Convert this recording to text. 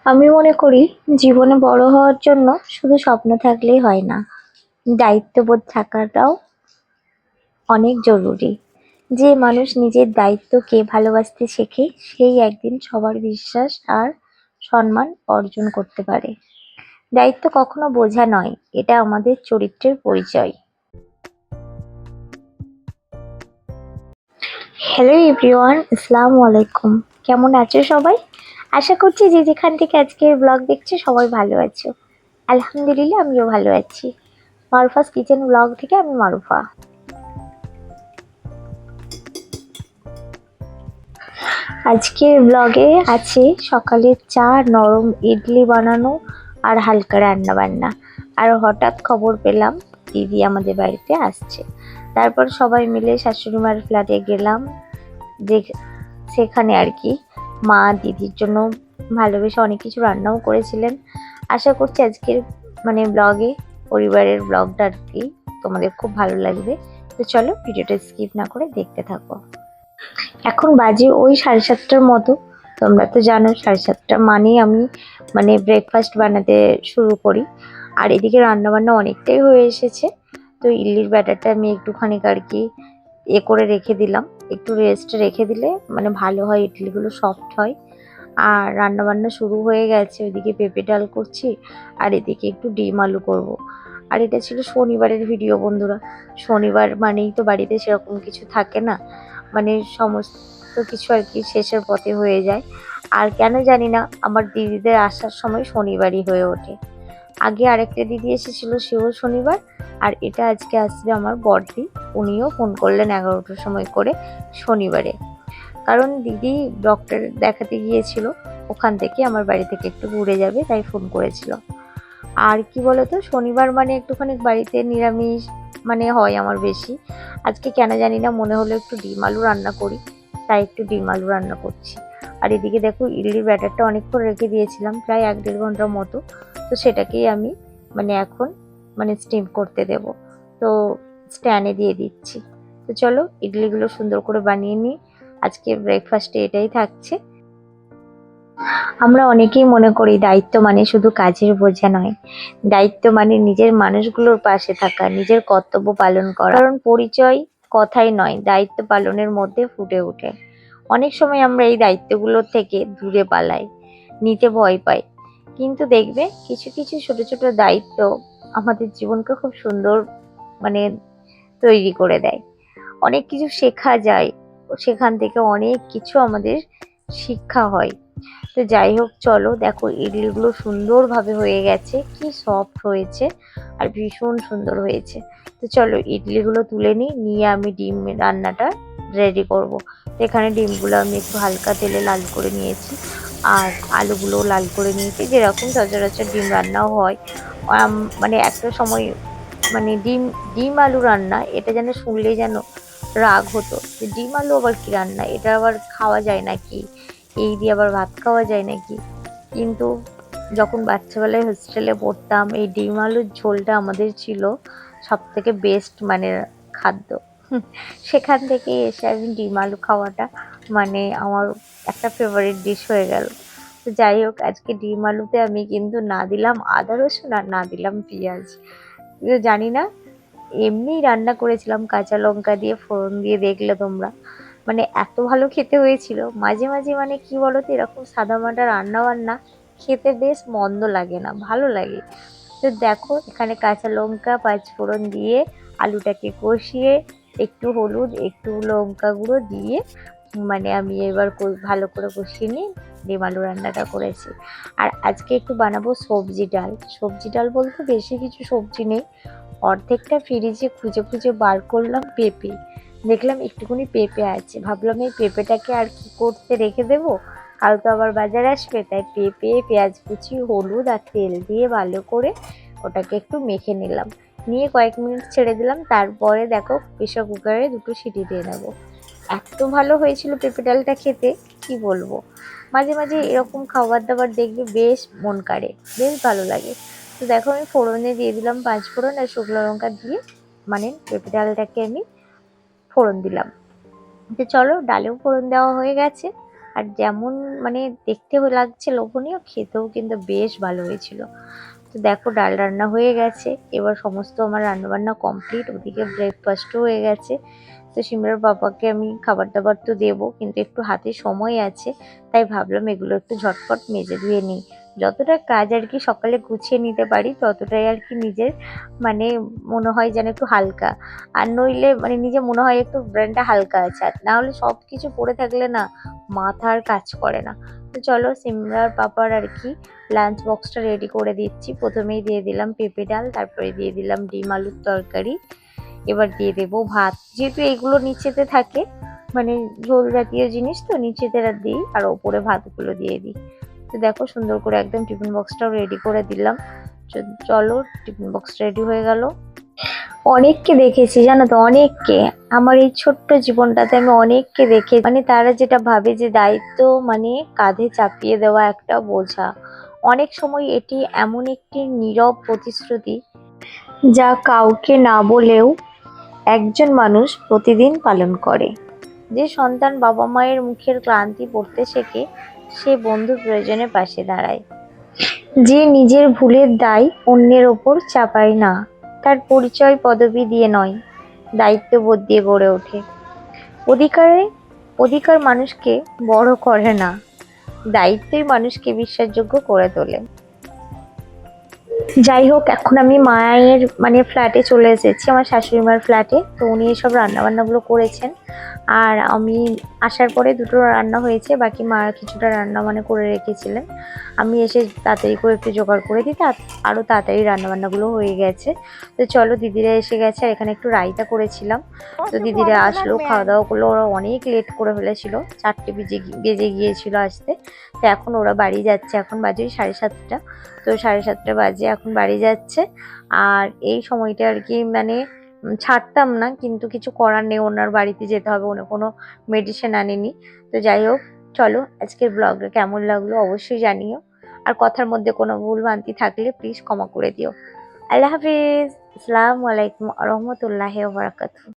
আমি মনে করি জীবনে বড় হওয়ার জন্য শুধু স্বপ্ন থাকলেই হয় না, দায়িত্ববোধ থাকাটাও অনেক জরুরি। যে মানুষ নিজের দায়িত্বকে ভালোবাসতে শেখে সেই একদিন সবার বিশ্বাস আর সম্মান অর্জন করতে পারে। দায়িত্ব কখনো বোঝা নয়, এটা আমাদের চরিত্রের পরিচয়। হ্যালো এভরিওয়ান, আসসালামু আলাইকুম। কেমন আছো সবাই? আশা করছি যে যেখান থেকে আজকের ব্লগ দেখছো সবাই ভালো আছো। আলহামদুলিল্লাহ, আমিও ভালো আছি। মারুফাস কিচেন ব্লগ থেকে আমি মারুফা। আজকের ব্লগে আছে সকালের চা, নরম ইডলি বানানো আর হালকা রান্না বান্না। আর হঠাৎ খবর পেলাম দিদি আমাদের বাড়িতে আসছে। তারপর সবাই মিলে শাশুড়ি মার ফ্ল্যাটে গেলাম। যে সেখানে আর কি মা দিদির জন্য ভালোবেসে অনেক কিছু রান্নাও করেছিলেন। আশা করছি আজকের ব্লগে পরিবারের ব্লগটা আর কি তোমাদের খুব ভালো লাগবে। তো চলো ভিডিওটা স্কিপ না করে দেখতে থাকো। এখন বাজে ওই 7:30টার মতো। তোমরা তো জানো 7:30 মানেই আমি ব্রেকফাস্ট বানাতে শুরু করি। আর এদিকে রান্নাবান্না অনেকটাই হয়ে এসেছে। তো ইডলির ব্যাটারটা আমি একটুখানি আর কি করে রেখে দিলাম। একটু রেস্টে রেখে দিলে ভালো হয়, ইডলিগুলো সফট হয়। আর রান্নাবান্না শুরু হয়ে গেছে। ওইদিকে পেঁপে ডাল করছি আর এদিকে একটু ডিম আলু করব। আর এটা ছিল শনিবারের ভিডিও বন্ধুরা। শনিবার মানেই তো বাড়িতে সেরকম কিছু থাকে না, সমস্ত কিছু আর কি শেষের পথে হয়ে যায়। আর কেন জানি না আমার দিদিদের আসার সময় শনিবারই হয়ে ওঠে। আগে আরেকটা দিদি এসেছিল, সেও শনিবার। আর এটা আজকে আসবে আমার বড়দি, উনিও ফোন করলেন 11টার সময় করে শনিবারে। কারণ দিদি ডক্টর দেখাতে গিয়েছিল, ওখান থেকে আমার বাড়ি থেকে একটু ঘুরে যাবে তাই ফোন করেছিল। আর কি বলতো, শনিবার একটুখানি বাড়িতে নিরামিষ হয় আমার বেশি। আজকে কেন জানি না মনে হলো একটু ডিম আলু রান্না করি, তাই একটু ডিম আলু রান্না করছি। আর এদিকে দেখো ইডলির ব্যাটারটা অনেকক্ষণ রেখে দিয়েছিলাম, প্রায় 1-1.5 ঘন্টার মতো। তো সেটাকেই আমি এখন স্টিম করতে দেব। তো স্ট্যান্ডে দিয়ে দিচ্ছি। তো চলো ইডলিগুলো সুন্দর করে বানিয়ে নিই। আজকে ব্রেকফাস্টে এটাই থাকছে। আমরা অনেকেই মনে করি দায়িত্ব শুধু কাজের বোঝা নয়, দায়িত্ব নিজের মানুষগুলোর পাশে থাকা, নিজের কর্তব্য পালন করা। কারণ পরিচয় কথাই নয়, দায়িত্ব পালনের মধ্যে ফুটে ওঠে। অনেক সময় আমরা এই দায়িত্বগুলোর থেকে দূরে পালাই, নিতে ভয় পাই। কিন্তু দেখবে কিছু কিছু ছোট ছোট দায়িত্ব আমাদের জীবনকে খুব সুন্দর মানে তৈরি করে দেয়। অনেক কিছু শেখা যায়, সেখান থেকে অনেক কিছু আমাদের শিক্ষা হয়। তো যাই হোক, চলো দেখো ইডলিগুলো সুন্দরভাবে হয়ে গেছে, কি সফট হয়েছে আর ভীষণ সুন্দর হয়েছে। তো চলো ইডলিগুলো তুলে নিয়ে আমি ডিম রান্নাটা রেডি করব। তো এখানে ডিমগুলো আমি একটু হালকা তেলে লাল করে নিয়েছি আর আলুগুলো লাল করে নিয়েছি, যেরকম সচরাচর ডিম রান্নাও হয়। একটা সময় ডিম ডিম আলু রান্না এটা যেন শুনলেই যেন রাগ হতো যে ডিম আলু আবার কি রান্না, এটা আবার খাওয়া যায় নাকি, এই দিয়ে আবার ভাত খাওয়া যায় নাকি। কিন্তু যখন বাচ্চাবেলায় হোস্টেলে পড়তাম, এই ডিম আলুর ঝোলটা আমাদের ছিল সব থেকে বেস্ট খাদ্য। সেখান থেকে এসে আমি ডিম আলু খাওয়াটা আমার একটা ফেভারিট ডিশ হয়ে গেল। তো যাই হোক, আজকে ডিম আলুতে আমি কিন্তু না দিলাম আদা রসুন আর না দিলাম পেঁয়াজ। জানি না, এমনি রান্না করেছিলাম কাঁচা লঙ্কা দিয়ে, ফোড়ন দিয়ে, দেখলে তোমরা এত ভালো খেতে হয়েছিল। মাঝে মাঝে কি বলতো, এরকম সাদামাটা রান্না বান্না খেতে বেশ মন্দ লাগে না, ভালো লাগে। তো দেখো এখানে কাঁচা লঙ্কা পাঁচ ফোড়ন দিয়ে আলুটাকে কষিয়ে একটু হলুদ একটু লঙ্কা গুঁড়ো দিয়ে আমি এবার ভালো করে কষিয়ে নিয়ে ডিম আলু রান্নাটা করেছি। আর আজকে একটু বানাবো সবজি ডাল। সবজি ডাল বলতে বেশি কিছু সবজি নেই, অর্ধেকটা ফ্রিজে খুঁজে খুঁজে বার করলাম পেঁপে, দেখলাম একটুখানি পেঁপে আছে, ভাবলাম এই পেঁপেটাকে আর কি করতে রেখে দেবো, কাল তো আবার বাজার আসবে, তাই পেঁপে পেঁয়াজ কুচি হলুদ আর তেল দিয়ে ভালো করে ওটাকে একটু মেখে নিলাম, নিয়ে কয়েক মিনিট ছেড়ে দিলাম। তারপরে দেখো প্রেসার কুকারে 2টো সিটি দিয়ে নেবো। এত ভালো হয়েছিল পেঁপে ডালটা খেতে, কি বলবো। মাঝে মাঝে এরকম খাবার দাবার দেখবে বেশ মন কাড়ে, বেশ ভালো লাগে। তো দেখো আমি ফোড়নে দিয়ে দিলাম 5 ফোড়ন আর শুকনো লঙ্কা দিয়ে পেঁপে ডালটাকে আমি ফোড়ন দিলাম। তো চলো ডালেও ফোড়ন দেওয়া হয়ে গেছে। আর যেমন মানে দেখতে লাগছে লোভনীয়, খেতেও কিন্তু বেশ ভালো হয়েছিল। তো দেখো ডাল রান্না হয়ে গেছে, এবার সমস্ত আমার রান্নাবান্না কমপ্লিট, ওদিকে ব্রেকফাস্টও হয়ে গেছে। তো সিমরার বাবাকে আমি খাবার দাবার তো দেবো, কিন্তু একটু হাতে সময় আছে, তাই ভাবলাম এগুলো একটু ঝটপট মেজে ধুয়ে নিই। যতটা কাজ আর কি সকালে গুছিয়ে নিতে পারি ততটাই আর কি নিজের মানে মনে হয় যেন একটু হালকা। আর নইলে মানে নিজে মনে হয় একটু ব্রেনটা হালকা আছে, আর না হলে সব কিছু পড়ে থাকলে না মাথা আর কাজ করে না। তো চলো সিমরার পাপার আর কি লাঞ্চ বক্সটা রেডি করে দিচ্ছি। প্রথমেই দিয়ে দিলাম পেঁপে ডাল, তারপরে দিয়ে দিলাম ডিম আলুর তরকারি, এবার দিয়ে দেবো ভাত। যেহেতু এগুলো নিচেতে থাকে মানে ঝোল জাতীয় জিনিস, তো নিচেতে দিই আর ওপরে ভাতগুলো দিয়ে দিই। তো দেখো সুন্দর করে একদম টিফিন বক্সটাও রেডি করে দিলাম। চলো টিফিন বক্স রেডি হয়ে গেল। অনেককে দেখেছি জানো তো, অনেককে আমার এই ছোট্ট জীবনটাতে আমি অনেককে দেখে মানে তারা যেটা ভাবে যে দায়িত্ব মানে কাঁধে চাপিয়ে দেওয়া একটা বোঝা। অনেক সময় এটি এমন একটি নীরব প্রতিশ্রুতি যা কাউকে না বলেও একজন মানুষ প্রতিদিন পালন করে। যে সন্তান বাবা মায়ের মুখের ক্লান্তি পড়তে শেখে, সে বন্ধু প্রয়োজনে পাশে দাঁড়ায়। যে নিজের ভুলের দায় অন্যের ওপর চাপায় না, তার পরিচয় পদবি দিয়ে নয়, দায়িত্ববোধ দিয়ে গড়ে ওঠে। অধিকারে অধিকার মানুষকে বড় করে না, দায়িত্বই মানুষকে বিশ্বাসযোগ্য করে তোলে। যাই হোক, এখন আমি মায়ের মানে ফ্ল্যাটে চলে এসেছি, আমার শাশুড়ি মার ফ্ল্যাটে। তো উনি এসব রান্নাবান্নাগুলো করেছেন, আর আমি আসার পরে দুটো রান্না হয়েছে, বাকি মা কিছুটা রান্না মানে করে রেখেছিলেন। আমি এসে তাড়াতাড়ি করে একটু জোগাড় করে দিই, আরও তাড়াতাড়ি রান্নাবান্নাগুলো হয়ে গেছে। তো চলো দিদিরা এসে গেছে, আর এখানে একটু রায়তা করেছিলাম। তো দিদিরা আসলো, খাওয়া দাওয়া করলো, ওরা অনেক লেট করে ফেলেছিল, 4টে বেজে গিয়েছিল আসতে। তো এখন ওরা বাড়ি যাচ্ছে, এখন বাজে 7:30। তো 7:30 বাজে এখন বাড়ি যাচ্ছে। আর এই সময়টা আর কি মানে ছাড়তাম না, কিন্তু কিছু করার নেই, ওনার বাড়িতে যেতে হবে, উনি কোনো মেডিসিন আনেনি। তো যাই হোক, চলো আজকের ব্লগটা কেমন লাগলো অবশ্যই জানিও, আর কথার মধ্যে কোনো ভুল ভ্রান্তি থাকলে প্লিজ ক্ষমা করে দিও। আল্লাহ হাফিজ। আসসালামু আলাইকুম ওয়া রাহমাতুল্লাহি ওয়া বারাকাতুহু।